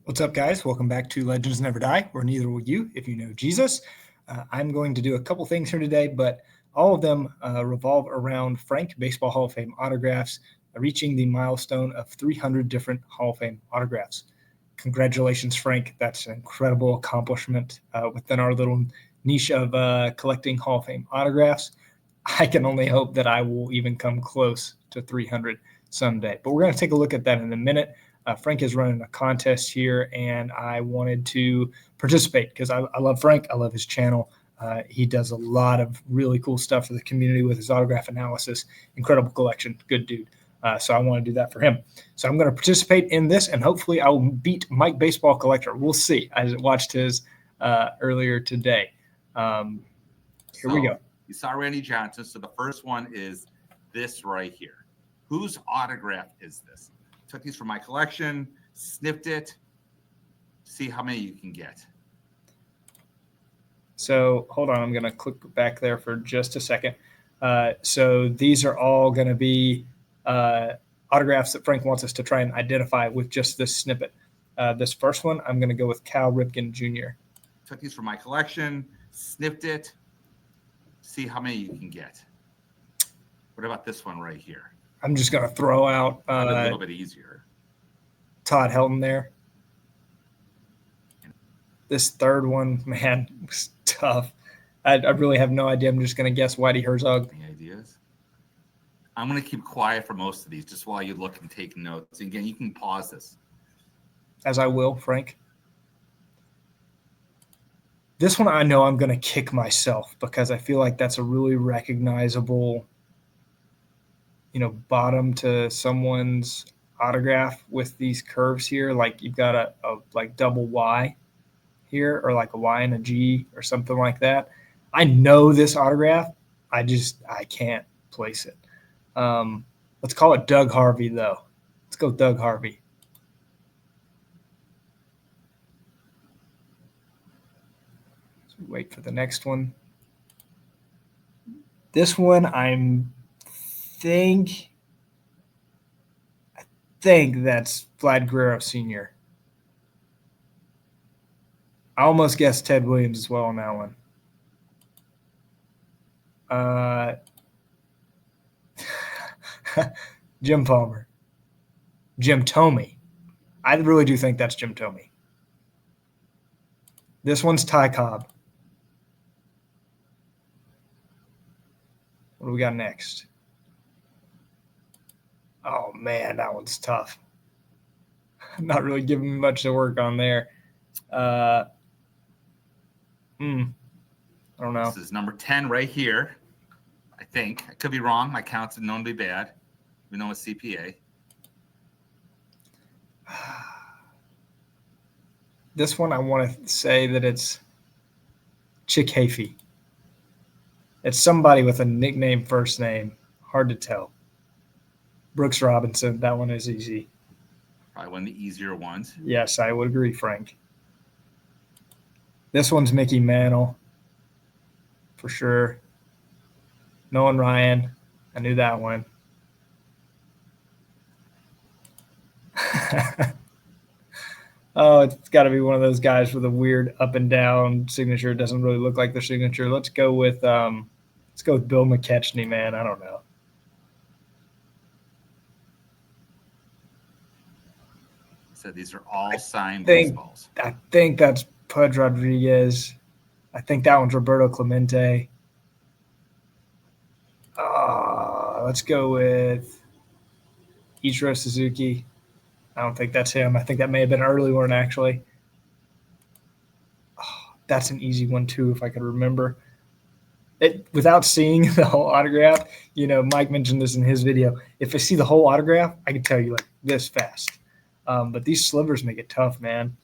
What's up, guys? Welcome back to Legends Never Die, where neither will you if you know Jesus. I'm going to do a couple things here today, but all of them revolve around Frank Baseball Hall of Fame autographs, reaching the milestone of 300 different Hall of Fame autographs. Congratulations, Frank. That's an incredible accomplishment within our little niche of collecting Hall of Fame autographs. I can only hope that I will even come close to 300 someday. But we're going to take a look at that in a minute. Frank is running a contest here, and I wanted to participate because I love Frank. I love his channel. He does a lot of really cool stuff for the community with his autograph analysis. Incredible collection. Good dude. So I want to do that for him. So I'm going to participate in this, and hopefully I'll beat Mike Baseball Collector. We'll see. I watched his earlier today. Here we go. You saw Randy Johnson. So the first one is this right here. Whose autograph is this? Took these from my collection, sniffed it, see how many you can get. So hold on, I'm going to click back there for just a second. So these are all going to be autographs that Frank wants us to try and identify with just this snippet. This first one, I'm going to go with Cal Ripken Jr. Took these from my collection, sniffed it, see how many you can get. What about this one right here? I'm just going to throw out a little bit easier. Todd Helton there. This third one, man, was tough. I really have no idea. I'm just going to guess Whitey Herzog. Any ideas? I'm going to keep quiet for most of these just while you look and take notes. Again, you can pause this. As I will, Frank. This one I know I'm going to kick myself because I feel like that's a really recognizable bottom to someone's autograph with these curves here. Like you've got a like double Y here, or like a Y and a G or something like that. I know this autograph. I can't place it. Let's call it Doug Harvey, though. Let's go Doug Harvey. So wait for the next one. This one I think that's Vlad Guerrero Sr. I almost guessed Ted Williams as well on that one. Jim Palmer. Jim Thome. I really do think that's Jim Thome. This one's Ty Cobb. What do we got next? Oh, man, that one's tough. I'm not really giving me much to work on there. I don't know. This is number 10 right here. I think. I could be wrong. My count's known to be bad. We know it's CPA. This one I want to say that it's Chick Hafey. It's somebody with a nickname first name. Hard to tell. Brooks Robinson. That one is easy. Probably one of the easier ones. Yes, I would agree, Frank. This one's Mickey Mantle. For sure. Nolan Ryan. I knew that one. Oh, it's got to be one of those guys with a weird up and down signature. It doesn't really look like their signature. Let's go with Bill McKechnie, man. I don't know. So these are all signed baseballs. I think that's Pudge Rodriguez. I think that one's Roberto Clemente. Let's go with Ichiro Suzuki. I don't think that's him. I think that may have been an early one, actually. That's an easy one, too, if I could remember. Without seeing the whole autograph, Mike mentioned this in his video. If I see the whole autograph, I can tell you like this fast. But these slivers make it tough, man.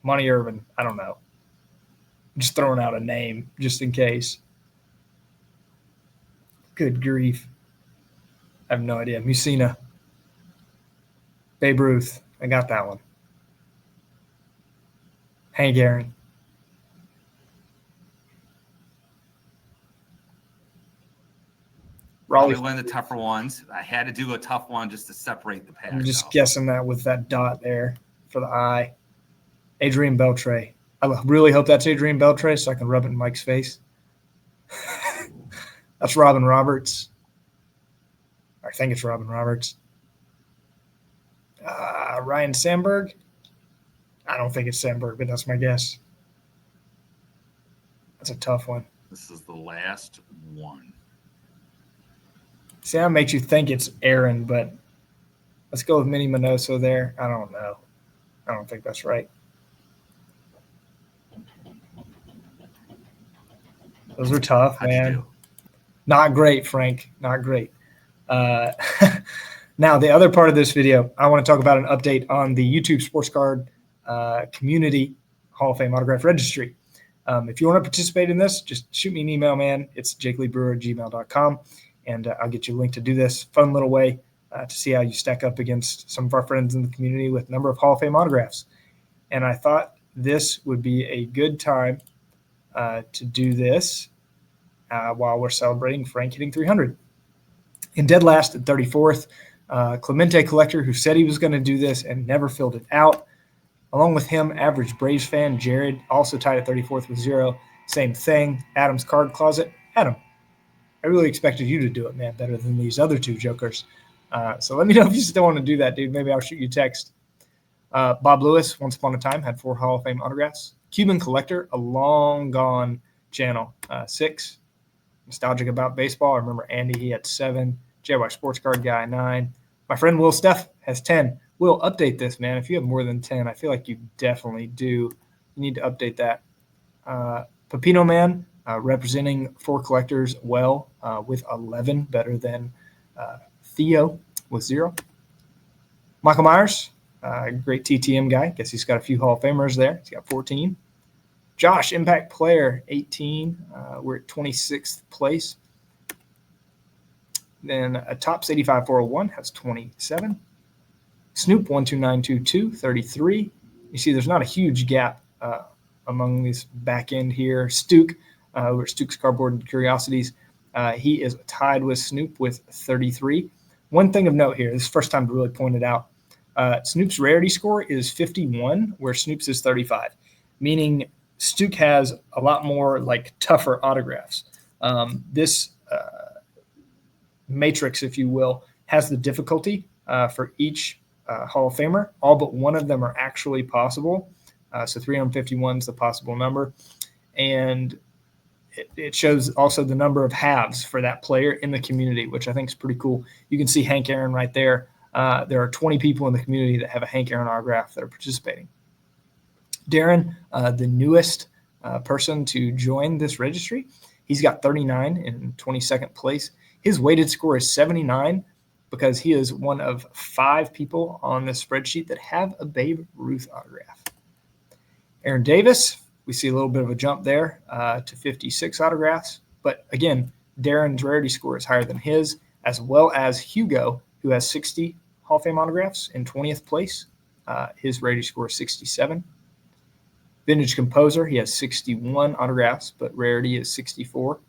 Monty Irvin, I don't know. I'm just throwing out a name just in case. Good grief. I have no idea. Musina. Babe Ruth. I got that one. Hank Aaron. Probably one of the tougher ones. I had to do a tough one just to separate the pack. I'm just guessing that with that dot there for the eye. Adrian Beltre. I really hope that's Adrian Beltre so I can rub it in Mike's face. That's Robin Roberts. I think it's Robin Roberts. Ryan Sandberg. I don't think it's Sandberg, but that's my guess. That's a tough one. This is the last one. See, that makes you think it's Aaron, but let's go with Minnie Minoso there. I don't know. I don't think that's right. Those are tough, How'd man. you do? Not great, Frank. Not great. Now, the other part of this video, I want to talk about an update on the YouTube Sports Card Community Hall of Fame Autograph Registry. If you want to participate in this, just shoot me an email, man. It's jakeleebrewer@gmail.com, and I'll get you a link to do this. Fun little way to see how you stack up against some of our friends in the community with a number of Hall of Fame autographs. And I thought this would be a good time to do this while we're celebrating Frank hitting 300. In dead last at 34th, Clemente Collector, who said he was going to do this and never filled it out. Along with him, average Braves fan Jared, also tied at 34th with 0. Same thing. Adam's Card Closet. Adam, I really expected you to do it, man, better than these other two jokers. So let me know if you still want to do that, dude. Maybe I'll shoot you a text. Bob Lewis, once upon a time, had 4 Hall of Fame autographs. Cuban Collector, a long gone channel, 6. Nostalgic about baseball. I remember Andy, he had 7. JY Sports Card Guy, 9. My friend Will Steff has 10. Will, update this, man. If you have more than 10, I feel like you definitely do. You need to update that. Pepino Man, representing 4 collectors well with 11, better than Theo with 0. Michael Myers, great TTM guy. Guess he's got a few Hall of Famers there. He's got 14. Josh, Impact Player, 18. We're at 26th place. Then a Topps 85-401 has 27. Snoop 12922, 33. You see there's not a huge gap among this back end here. Stuke, over Stuke's Cardboard and Curiosities, he is tied with Snoop with 33. One thing of note here, this is the first time to really point it out. Snoop's rarity score is 51, where Snoop's is 35, meaning Stuke has a lot more like tougher autographs. This matrix, if you will, has the difficulty for each Hall of Famer. All but one of them are actually possible. So 351 is the possible number. And it shows also the number of halves for that player in the community, which I think is pretty cool. You can see Hank Aaron right there. There are 20 people in the community that have a Hank Aaron autograph that are participating. Darren, the newest person to join this registry, he's got 39 in 22nd place. His weighted score is 79 because he is one of 5 people on this spreadsheet that have a Babe Ruth autograph. Aaron Davis, we see a little bit of a jump there to 56 autographs. But again, Darren's rarity score is higher than his, as well as Hugo, who has 60 Hall of Fame autographs in 20th place. His rarity score is 67. Vintage Composer, he has 61 autographs, but rarity is 64.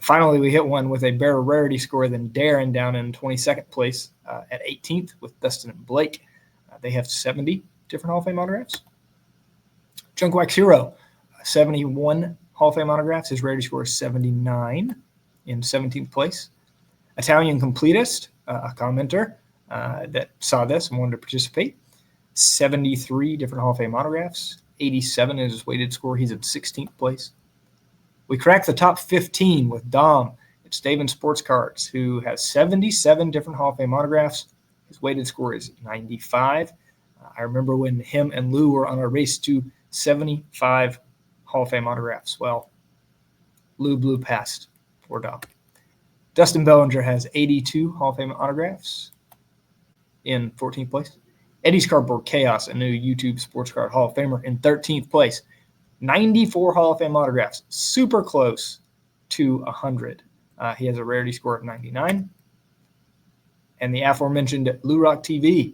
Finally, we hit one with a better rarity score than Darren down in 22nd place at 18th with Dustin and Blake. They have 70 different Hall of Fame autographs. Junk Wax Hero, 71 Hall of Fame autographs. His rarity score is 79 in 17th place. Italian Completist, a commenter that saw this and wanted to participate. 73 different Hall of Fame autographs. 87 is his weighted score. He's in 16th place. We cracked the top 15 with Dom. It's Daven Sports Cards, who has 77 different Hall of Fame autographs. His weighted score is 95. I remember when him and Lou were on a race to 75 Hall of Fame autographs. Well, Lou blew past poor Dom. Dustin Bellinger has 82 Hall of Fame autographs in 14th place. Eddie's Cardboard Chaos, a new YouTube Sports Card Hall of Famer, in 13th place. 94 Hall of Fame autographs, super close to 100. He has a rarity score of 99. And the aforementioned Lou Rock TV,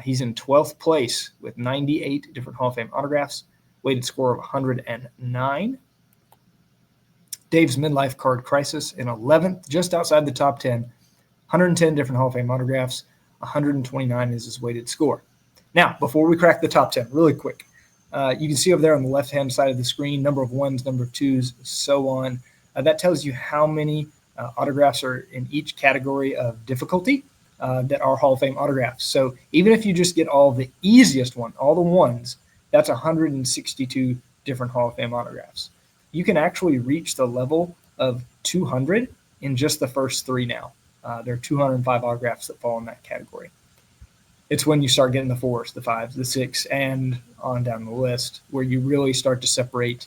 he's in 12th place with 98 different Hall of Fame autographs, weighted score of 109. Dave's midlife card crisis in 11th, just outside the top 10. 110 different Hall of Fame autographs. 129 is his weighted score. Now, before we crack the top 10, really quick, you can see over there on the left-hand side of the screen, number of ones, number of twos, so on. That tells you how many autographs are in each category of difficulty that are Hall of Fame autographs. So even if you just get all the easiest one, all the ones, that's 162 different Hall of Fame autographs. You can actually reach the level of 200 in just the first three now. There are 205 autographs that fall in that category. It's when you start getting the fours, the fives, the six, and on down the list where you really start to separate,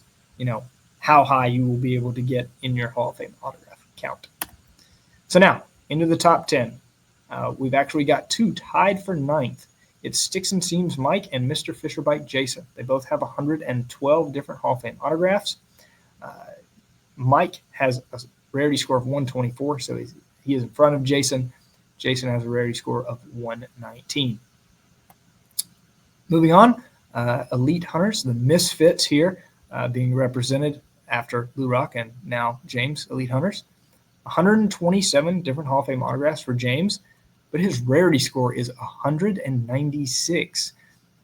how high you will be able to get in your Hall of Fame autograph count. So now, into the top 10. We've actually got two tied for ninth. It's Sticks and Seams Mike and Mr. Fisherbite Jason. They both have 112 different Hall of Fame autographs. Mike has a rarity score of 124, so he is in front of Jason. Jason has a rarity score of 119. Moving on, Elite Hunters, the Misfits here, being represented after Blue Rock and now James, Elite Hunters. 127 different Hall of Fame autographs for James, but his rarity score is 196.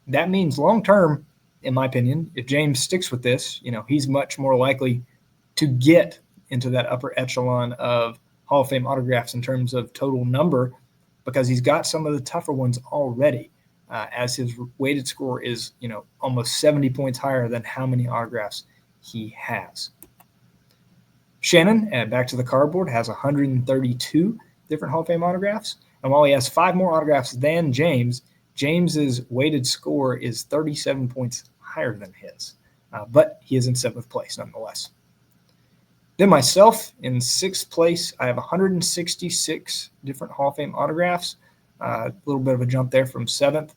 That means long-term, in my opinion, if James sticks with this, he's much more likely to get into that upper echelon of Hall of Fame autographs in terms of total number, because he's got some of the tougher ones already, as his weighted score is, almost 70 points higher than how many autographs he has. Shannon, back to the cardboard, has 132 different Hall of Fame autographs. And while he has 5 more autographs than James, James's weighted score is 37 points higher than his. But he is in 7th place nonetheless. Then myself in 6th place, I have 166 different Hall of Fame autographs. A little bit of a jump there from 7th.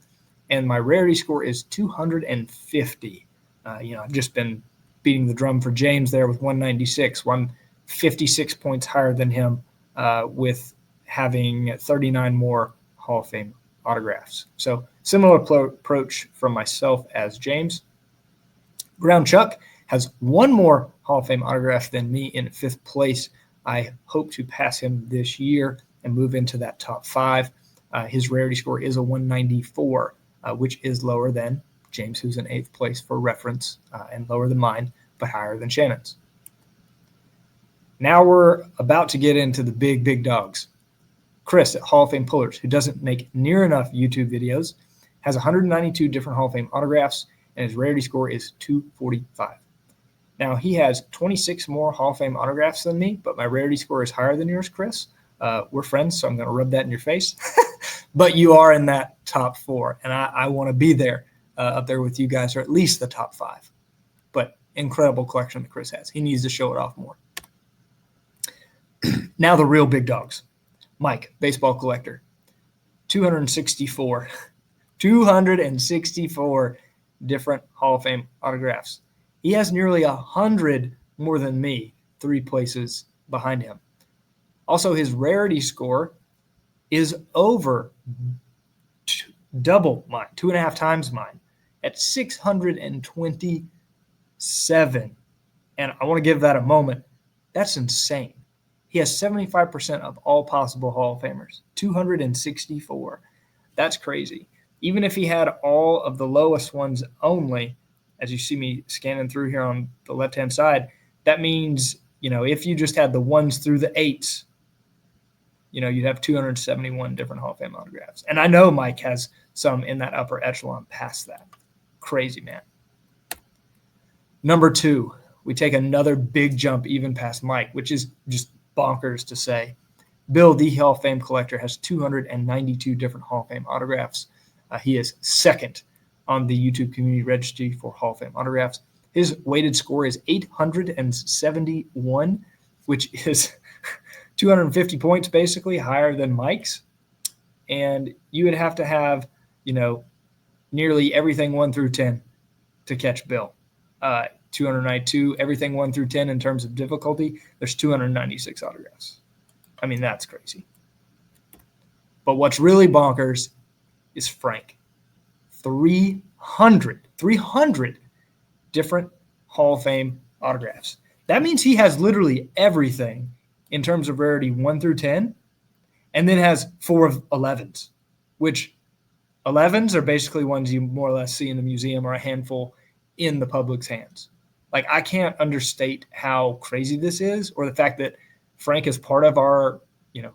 And my rarity score is 250. I've just been beating the drum for James there with 196. 156 points higher than him with having 39 more Hall of Fame autographs. So similar approach from myself as James. Ground Chuck has 1 more Hall of Fame autograph than me in 5th place. I hope to pass him this year and move into that top 5. His rarity score is a 194, which is lower than James, who's in 8th place for reference, and lower than mine, but higher than Shannon's. Now we're about to get into the big dogs. Chris at Hall of Fame Pullers, who doesn't make near enough YouTube videos, has 192 different Hall of Fame autographs, and his rarity score is 245. Now, he has 26 more Hall of Fame autographs than me, but my rarity score is higher than yours, Chris. We're friends, so I'm going to rub that in your face. But you are in that top 4, and I want to be there, up there with you guys, or at least the top 5. But incredible collection that Chris has. He needs to show it off more. Now the real big dogs. Mike, baseball collector, 264 different Hall of Fame autographs. He has nearly 100 more than me, 3 places behind him. Also, his rarity score is over double mine, 2.5 times mine, at 627. And I want to give that a moment. That's insane. He has 75% of all possible Hall of Famers, 264. That's crazy. Even if he had all of the lowest ones only, as you see me scanning through here on the left-hand side, that means, if you just had the 1s through the 8s, you'd have 271 different Hall of Fame autographs. And I know Mike has some in that upper echelon past that. Crazy, man. Number 2, we take another big jump even past Mike, which is just bonkers to say. Bill, the Hall of Fame collector, has 292 different Hall of Fame autographs. He is 2nd on the YouTube community registry for Hall of Fame autographs. His weighted score is 871, which is 250 points basically higher than Mike's. And you would have to have, nearly everything 1 through 10 to catch Bill. 292, everything 1 through 10 in terms of difficulty, there's 296 autographs. I mean, that's crazy. But what's really bonkers is Frank. 300 different Hall of Fame autographs. That means he has literally everything in terms of rarity 1 through 10, and then has 4 of 11s, which 11s are basically ones you more or less see in the museum, or a handful in the public's hands. Like, I can't understate how crazy this is, or the fact that Frank is part of our,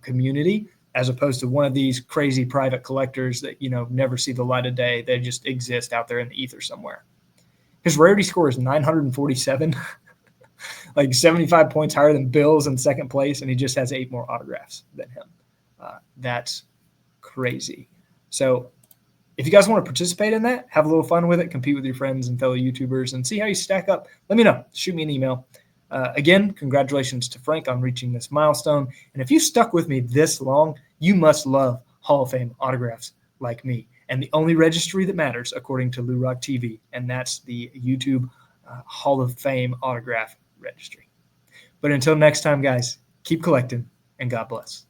community, as opposed to one of these crazy private collectors that, never see the light of day. They just exist out there in the ether somewhere. His rarity score is 947, like 75 points higher than Bill's in second place, and he just has 8 more autographs than him. That's crazy. So if you guys want to participate in that, have a little fun with it, compete with your friends and fellow YouTubers, and see how you stack up, let me know. Shoot me an email. Again, congratulations to Frank on reaching this milestone. And if you stuck with me this long, you must love Hall of Fame autographs like me. And the only registry that matters, according to Lou Rock TV, and that's the YouTube Hall of Fame autograph registry. But until next time, guys, keep collecting, and God bless.